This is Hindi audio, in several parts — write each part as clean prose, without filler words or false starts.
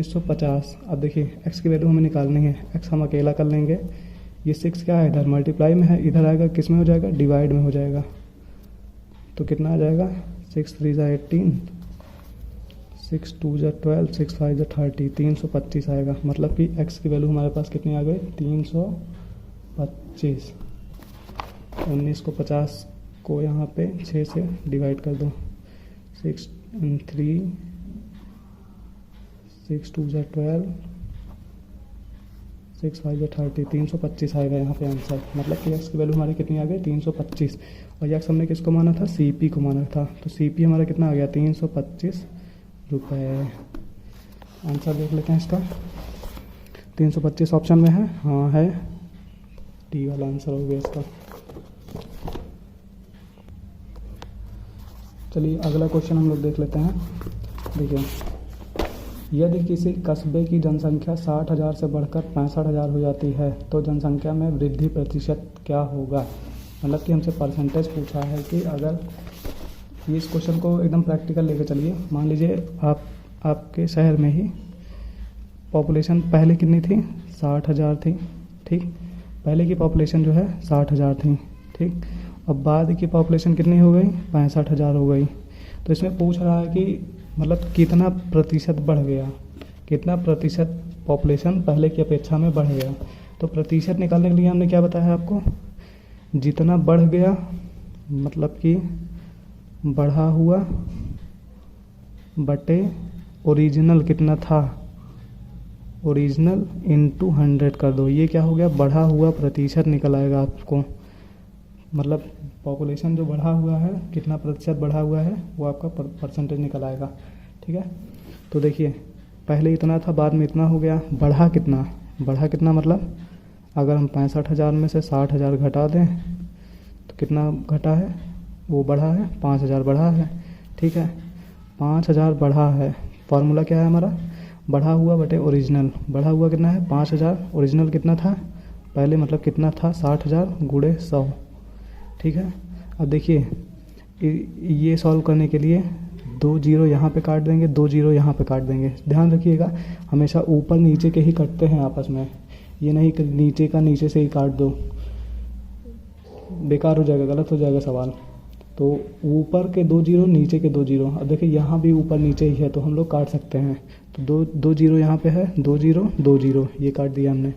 1950। अब देखिए x की वैल्यू हमें निकालनी है, x हम अकेला कर लेंगे। ये 6 क्या है, इधर मल्टीप्लाई में है, इधर आएगा किस में हो जाएगा, डिवाइड में हो जाएगा। तो कितना आ जाएगा, 6 3 ज़ा 18, 6 2 ज़ा 12, 6 5 ज़ा 30, 325 आएगा। मतलब कि x की वैल्यू हमारे पास कितनी आ गई, 325। 19 को 50 को यहाँ पे 6 से डिवाइड कर दो, 6 3 6 2 ज़ा 12, 6 5 ज़ा 30, 325 आएगा यहाँ पे आंसर। मतलब कि x की वैल्यू हमारी कितनी आ गई, 325। और x हमने किसको माना था, CP को माना था। तो CP हमारा कितना आ गया, 325 रुपये। आंसर देख लेते हैं इसका। 325 ऑप्शन में है, हाँ है, डी वाला आंसर हो गया इसका। चलिए अगला क्वेश्चन हम लोग देख लेते हैं। देखिए, यदि किसी कस्बे की जनसंख्या 60,000 से बढ़कर 65,000 हो जाती है तो जनसंख्या में वृद्धि प्रतिशत क्या होगा। मतलब कि हमसे परसेंटेज पूछा है कि अगर ये, इस क्वेश्चन को एकदम प्रैक्टिकल लेके चलिए। मान लीजिए आपके शहर में ही पॉपुलेशन पहले कितनी थी, 60,000 थी, ठीक। पहले की पॉपुलेशन जो है 60,000 थी, ठीक। अब बाद की पॉपुलेशन कितनी हो गई, 65,000 हो गई। तो इसमें पूछ रहा है कि मतलब कितना प्रतिशत बढ़ गया, कितना प्रतिशत पॉपुलेशन पहले की अपेक्षा में बढ़ गया। तो प्रतिशत निकालने के लिए हमने क्या बताया आपको, जितना बढ़ गया मतलब कि बढ़ा हुआ बटे ओरिजिनल कितना था, ओरिजिनल इंटू 100 कर दो। ये क्या हो गया, बढ़ा हुआ प्रतिशत निकल आएगा आपको। मतलब पॉपुलेशन जो बढ़ा हुआ है, कितना प्रतिशत बढ़ा हुआ है, वो आपका परसेंटेज निकल आएगा, ठीक है। तो देखिए पहले इतना था, बाद में इतना हो गया। बढ़ा कितना, बढ़ा कितना मतलब अगर हम 65,000 में से 60,000 घटा दें तो कितना घटा है, वो बढ़ा है, 5,000 बढ़ा है, ठीक है। 5,000 बढ़ा है, फार्मूला क्या है हमारा, बढ़ा हुआ बटे ओरिजिनल। बढ़ा हुआ कितना है, 5,000, ओरिजिनल कितना था पहले, मतलब कितना था, 60,000 गुणे 100, ठीक है। अब देखिए ये सॉल्व करने के लिए 2 जीरो यहाँ पे काट देंगे, 2 जीरो यहाँ पे काट देंगे। ध्यान रखिएगा हमेशा ऊपर नीचे के ही कटते हैं आपस में, ये नहीं कि नीचे का नीचे से ही काट दो, बेकार हो जाएगा, गलत हो जाएगा सवाल। तो ऊपर के 2 जीरो, नीचे के 2 जीरो। अब देखिए यहाँ भी ऊपर नीचे ही है तो हम लोग काट सकते हैं। तो 2 जीरो यहाँ पे है, 2 जीरो 2 जीरो, ये काट दिया हमने।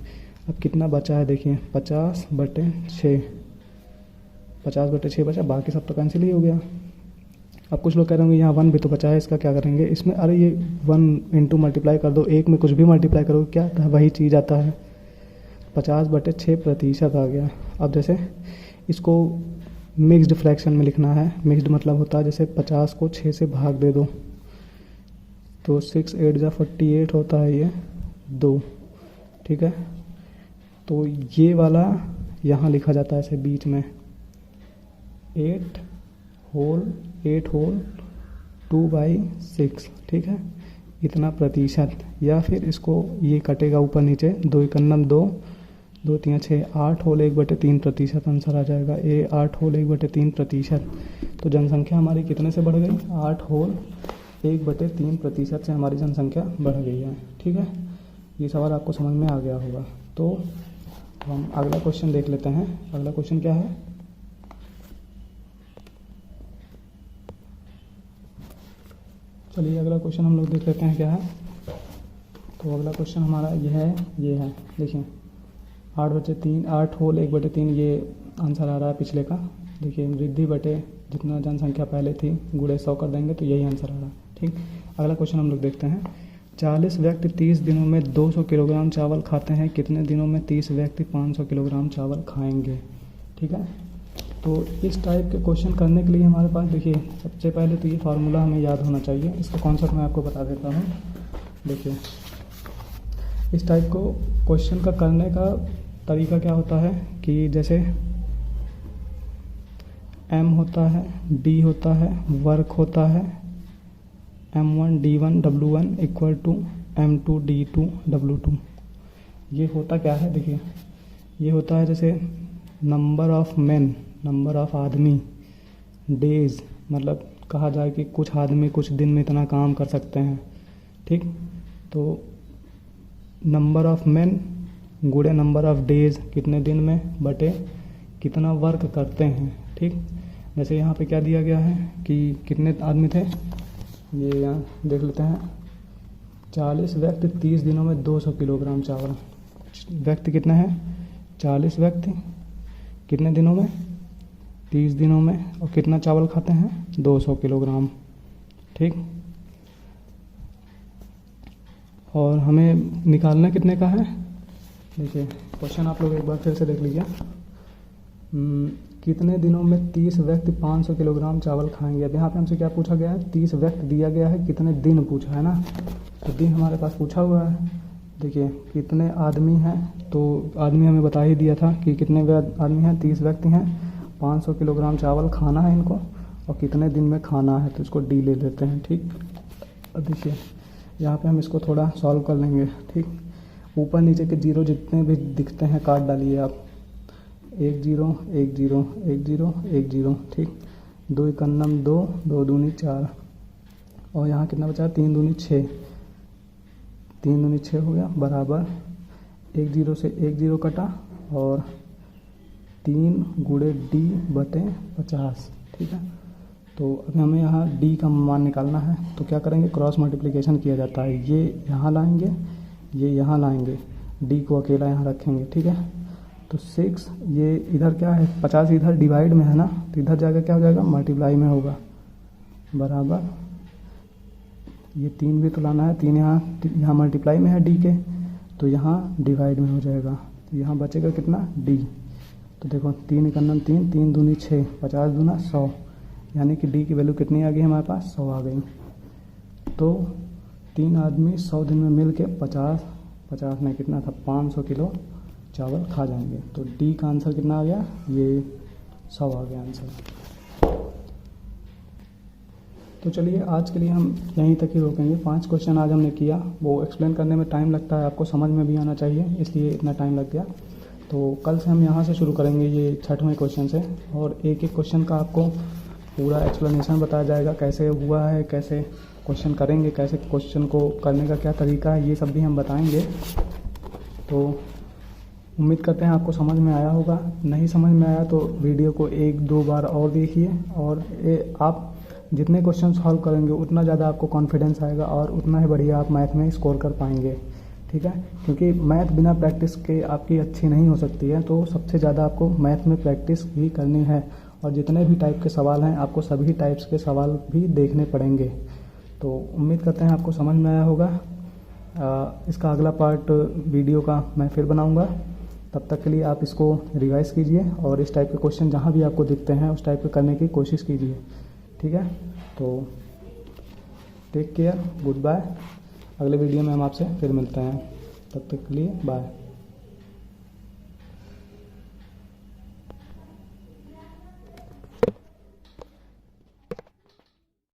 अब कितना बचा है देखिए, 50/6, 50/6 बचा, बाकी सब तो कैंसिल ही हो गया। अब कुछ लोग कह रहे होंगे यहाँ 1 भी तो बचा है, इसका क्या करेंगे। इसमें अरे ये 1 इंटू मल्टीप्लाई कर दो, एक में कुछ भी मल्टीप्लाई करो क्या आता है, वही चीज़ आता है। 50/6% आ गया। अब जैसे इसको मिक्स्ड फ्रैक्शन में लिखना है, मिक्स्ड मतलब होता है जैसे 50 को 6 से भाग दे दो तो 6 8 जा 48 होता है, ये 2, ठीक है। तो ये वाला यहाँ लिखा जाता है ऐसे बीच में 8 होल 2/6, ठीक है, इतना प्रतिशत। या फिर इसको ये कटेगा ऊपर नीचे, 2 एकन्नम 2, 2 3 6, 8 होल 1/3% आंसर आ जाएगा। 8 होल 1/3%। तो जनसंख्या हमारी कितने से बढ़ गई, 8 होल 1/3% से हमारी जनसंख्या बढ़ गई है, ठीक है। ये सवाल आपको समझ में आ गया होगा। तो हम अगला क्वेश्चन देख लेते हैं। अगला क्वेश्चन क्या है, चलिए अगला क्वेश्चन हम लोग देख लेते हैं क्या है। तो अगला क्वेश्चन हमारा ये है देखिए 8/3, 8 होल 1/3, ये आंसर आ रहा है पिछले का। देखिए वृद्धि बटे जितना जनसंख्या पहले थी गुणे 100 कर देंगे तो यही आंसर आ रहा है, ठीक। अगला क्वेश्चन हम लोग देखते हैं। 40 व्यक्ति 30 दिनों में 200 किलोग्राम चावल खाते हैं, कितने दिनों में 30 व्यक्ति 500 किलोग्राम चावल खाएंगे, ठीक है। तो इस टाइप के क्वेश्चन करने के लिए हमारे पास देखिए सबसे पहले तो ये फार्मूला हमें याद होना चाहिए। इसका कॉन्सेप्ट मैं आपको बता देता हूँ। देखिए इस टाइप को क्वेश्चन का करने का तरीका क्या होता है कि जैसे M होता है, D होता है, वर्क होता है, M1 D1 W1 equal to M2 D2 W2। ये होता क्या है, देखिए ये होता है जैसे number of man, number of आदमी, डेज, मतलब कहा जाए कि कुछ आदमी कुछ दिन में इतना काम कर सकते हैं, ठीक। तो नंबर ऑफ मैन गुणे नंबर ऑफ डेज, कितने दिन में, बटे कितना वर्क करते हैं। ठीक, जैसे यहाँ पे क्या दिया गया है कि कितने आदमी थे, ये यहाँ देख लेते हैं। 40 व्यक्ति 30 दिनों में 200 किलोग्राम चावल। व्यक्ति कितने हैं, 40 व्यक्ति, कितने दिनों में, 30 दिनों में, और कितना चावल खाते हैं, 200 किलोग्राम। ठीक, और हमें निकालना कितने का है, देखिए क्वेश्चन आप लोग एक बार फिर से देख लीजिए। कितने दिनों में 30 व्यक्ति 500 किलोग्राम चावल खाएंगे। अब यहाँ पे हमसे क्या पूछा गया है, 30 व्यक्ति दिया गया है, कितने दिन पूछा है ना, तो दिन हमारे पास पूछा हुआ है। देखिए कितने आदमी हैं, तो आदमी हमें बता ही दिया था कि कितने आदमी हैं, 30 व्यक्ति हैं, 500 किलोग्राम चावल खाना है इनको, और कितने दिन में खाना है, तो इसको डी ले लेते हैं। ठीक, अब देखिए यहाँ पे हम इसको थोड़ा सॉल्व कर लेंगे। ठीक, ऊपर नीचे के जीरो जितने भी दिखते हैं काट डालिए आप, 1 0 1 0 1 0 1 0। ठीक, 2 1 2, 2 दूनी 4, और यहाँ कितना बचा, 3 दूनी 6, 3 दूनी 6 हो गया, बराबर 1 0 से 1 0 कटा, और 3 गुणे डी बटे 50। ठीक है, तो अभी हमें यहाँ डी का मान निकालना है, तो क्या करेंगे, क्रॉस मल्टीप्लिकेशन किया जाता है। ये यहाँ लाएंगे, ये यहाँ लाएंगे, डी को अकेला यहाँ रखेंगे। ठीक है, तो 6, ये इधर क्या है, 50 इधर डिवाइड में है ना, तो इधर जाकर क्या हो जाएगा, मल्टीप्लाई में होगा, बराबर ये 3 भी तो लाना है, 3 यहाँ मल्टीप्लाई में है डी के, तो यहाँ डिवाइड में हो जाएगा, तो यहाँ बचेगा कितना, डी। तो देखो 3 1 3, 3 दूनी 6, 50 दूना 100, यानी कि डी की वैल्यू कितनी आ गई हमारे पास, 100 आ गई। तो 3 आदमी 100 दिन में मिल के 50 में कितना था, 500 किलो चावल खा जाएंगे। तो डी का आंसर कितना आ गया, ये 100 आ गया आंसर। तो चलिए आज के लिए हम यहीं तक ही रोकेंगे। 5 क्वेश्चन आज हमने किया, वो एक्सप्लेन करने में टाइम लगता है, आपको समझ में भी आना चाहिए, इसलिए इतना टाइम लग गया। तो कल से हम यहाँ से शुरू करेंगे ये 6वें क्वेश्चन से, और एक एक क्वेश्चन का आपको पूरा एक्सप्लेनेशन बताया जाएगा, कैसे हुआ है, कैसे क्वेश्चन करेंगे, कैसे क्वेश्चन को करने का क्या तरीका है, ये सब भी हम बताएंगे। तो उम्मीद करते हैं आपको समझ में आया होगा। नहीं समझ में आया तो वीडियो को 1-2 बार और देखिए, और आप जितने क्वेश्चन सॉल्व करेंगे उतना ज़्यादा आपको कॉन्फिडेंस आएगा, और उतना ही बढ़िया आप मैथ में स्कोर कर पाएंगे। ठीक है, क्योंकि मैथ बिना प्रैक्टिस के आपकी अच्छी नहीं हो सकती है, तो सबसे ज़्यादा आपको मैथ में प्रैक्टिस ही करनी है, और जितने भी टाइप के सवाल हैं आपको सभी टाइप्स के सवाल भी देखने पड़ेंगे। तो उम्मीद करते हैं आपको समझ में आया होगा। इसका अगला पार्ट वीडियो का मैं फिर बनाऊंगा, तब तक के लिए आप इसको रिवाइज कीजिए, और इस टाइप के क्वेश्चन जहाँ भी आपको दिखते हैं उस टाइप के करने की कोशिश कीजिए। ठीक है, तो टेक केयर, गुड बाय। अगले वीडियो में हम आपसे फिर मिलते हैं, तब तक के लिए बाय।